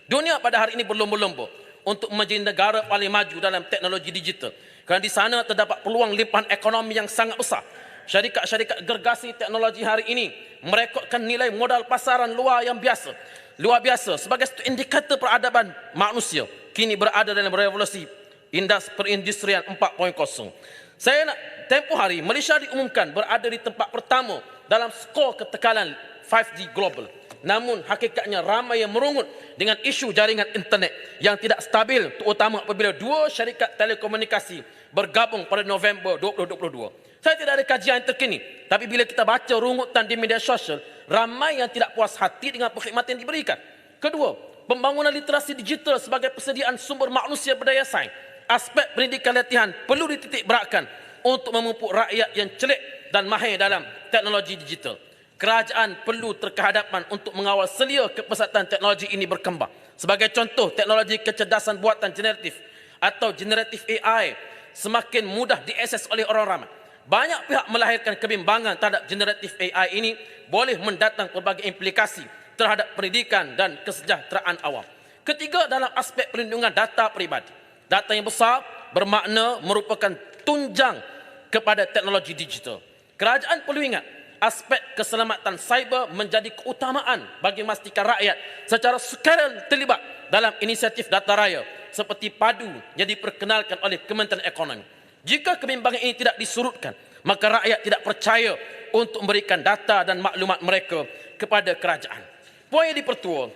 Dunia pada hari ini berlomba-lomba untuk menjadi negara paling maju dalam teknologi digital. Kerana di sana terdapat peluang limpahan ekonomi yang sangat besar. Syarikat-syarikat gergasi teknologi hari ini merekodkan nilai modal pasaran luar biasa sebagai satu indikator peradaban manusia kini berada dalam revolusi perindustrian 4.0. Saya nak tempoh hari Malaysia diumumkan berada di tempat pertama dalam skor ketekanan 5G global. Namun hakikatnya ramai yang merungut dengan isu jaringan internet yang tidak stabil, terutama apabila dua syarikat telekomunikasi bergabung pada November 2022. Saya tidak ada kajian yang terkini, tapi bila kita baca rungutan di media sosial, ramai yang tidak puas hati dengan perkhidmatan yang diberikan. Kedua, pembangunan literasi digital sebagai persediaan sumber manusia berdaya saing. Aspek pendidikan latihan perlu dititik beratkan untuk memupuk rakyat yang celik dan mahir dalam teknologi digital. Kerajaan perlu terkehadapan untuk mengawal selia kepesatan teknologi ini berkembang. Sebagai contoh, teknologi kecerdasan buatan generatif atau generative AI semakin mudah diakses oleh orang ramai. Banyak pihak melahirkan kebimbangan terhadap generative AI ini boleh mendatang pelbagai implikasi terhadap pendidikan dan kesejahteraan awam. Ketiga, dalam aspek perlindungan data peribadi. Data yang besar bermakna merupakan tunjang kepada teknologi digital. Kerajaan perlu ingat, aspek keselamatan cyber menjadi keutamaan bagi memastikan rakyat secara sukarela terlibat dalam inisiatif data raya seperti PADU yang diperkenalkan oleh Kementerian Ekonomi. Jika kebimbangan ini tidak disurutkan, maka rakyat tidak percaya untuk memberikan data dan maklumat mereka kepada kerajaan. Poin yang dipertua,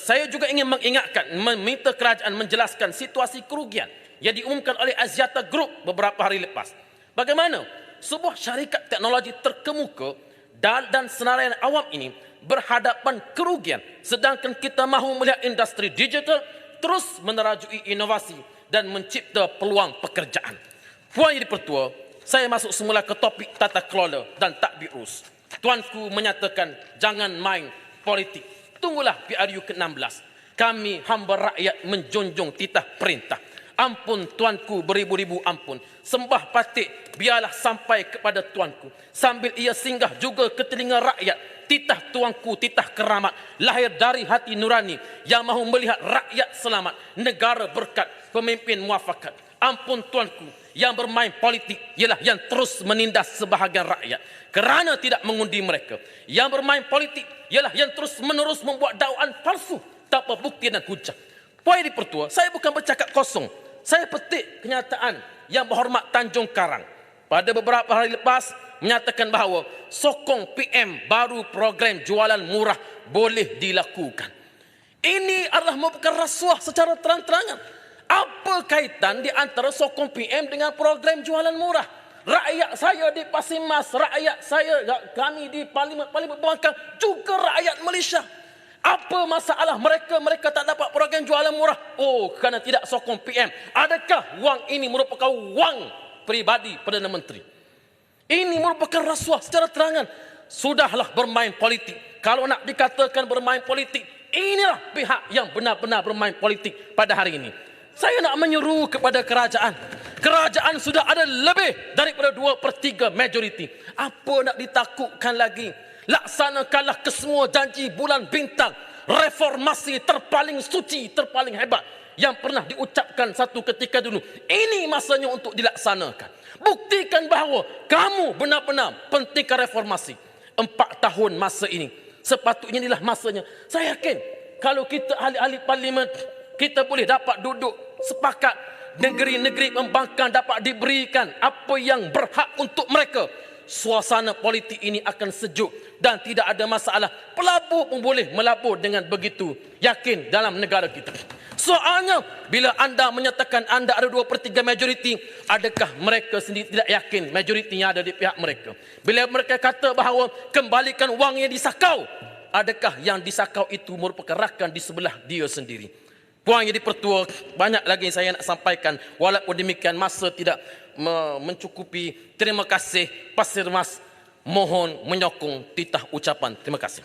saya juga ingin mengingatkan, meminta kerajaan menjelaskan situasi kerugian yang diumumkan oleh Axiata Group beberapa hari lepas. Bagaimana sebuah syarikat teknologi terkemuka dan senarai awam ini berhadapan kerugian, sedangkan kita mahu melihat industri digital terus menerajui inovasi dan mencipta peluang pekerjaan. Puan yang dipertua, saya masuk semula ke topik tata kelola dan tadbir urus. Tuanku menyatakan jangan main politik. Tunggulah PRU ke-16. Kami hamba rakyat menjunjung titah perintah. Ampun tuanku beribu-ribu ampun. Sembah patik biarlah sampai kepada tuanku. Sambil ia singgah juga ke telinga rakyat. Titah tuanku, titah keramat. Lahir dari hati nurani yang mahu melihat rakyat selamat. Negara berkat, pemimpin muafakat. Ampun tuanku, yang bermain politik ialah yang terus menindas sebahagian rakyat kerana tidak mengundi mereka. Yang bermain politik ialah yang terus menerus membuat dakwaan palsu tanpa bukti dan hujah. Poin di pertua, saya bukan bercakap kosong. Saya petik kenyataan yang berhormat Tanjung Karang pada beberapa hari lepas menyatakan bahawa sokong PM baru program jualan murah boleh dilakukan. Ini adalah merupakan rasuah secara terang-terangan. Apa kaitan di antara sokong PM dengan program jualan murah? Rakyat saya di Pasir Mas, kami di Parlimen Pembangkang, juga rakyat Malaysia. Apa masalah mereka tak dapat program jualan murah? Oh, kerana tidak sokong PM. Adakah wang ini merupakan wang peribadi Perdana Menteri? Ini merupakan rasuah secara terangan. Sudahlah bermain politik. Kalau nak dikatakan bermain politik, inilah pihak yang benar-benar bermain politik pada hari ini. Saya nak menyeru kepada kerajaan. Kerajaan sudah ada lebih daripada 2/3 majoriti. Apa nak ditakutkan lagi? Laksanakanlah kesemua janji bulan bintang. Reformasi terpaling suci, terpaling hebat yang pernah diucapkan satu ketika dulu. Ini masanya untuk dilaksanakan. Buktikan bahawa kamu benar-benar pentingkan reformasi. 4 tahun masa ini. Sepatutnya inilah masanya. Saya yakin kalau kita ahli-ahli parlimen, kita boleh dapat duduk sepakat. Negeri-negeri pembangkang dapat diberikan apa yang berhak untuk mereka. Suasana politik ini akan sejuk dan tidak ada masalah. Pelabur pun boleh melabur dengan begitu yakin dalam negara kita. Soalnya, bila anda menyatakan anda ada 2/3 majoriti, adakah mereka sendiri tidak yakin majoritinya ada di pihak mereka? Bila mereka kata bahawa kembalikan wang yang disakau, adakah yang disakau itu merupakan rakan di sebelah dia sendiri? Puan yang dipertua, banyak lagi saya nak sampaikan. Walaupun demikian masa tidak mencukupi. Terima kasih Pasir Mas. Mohon menyokong titah ucapan. Terima kasih.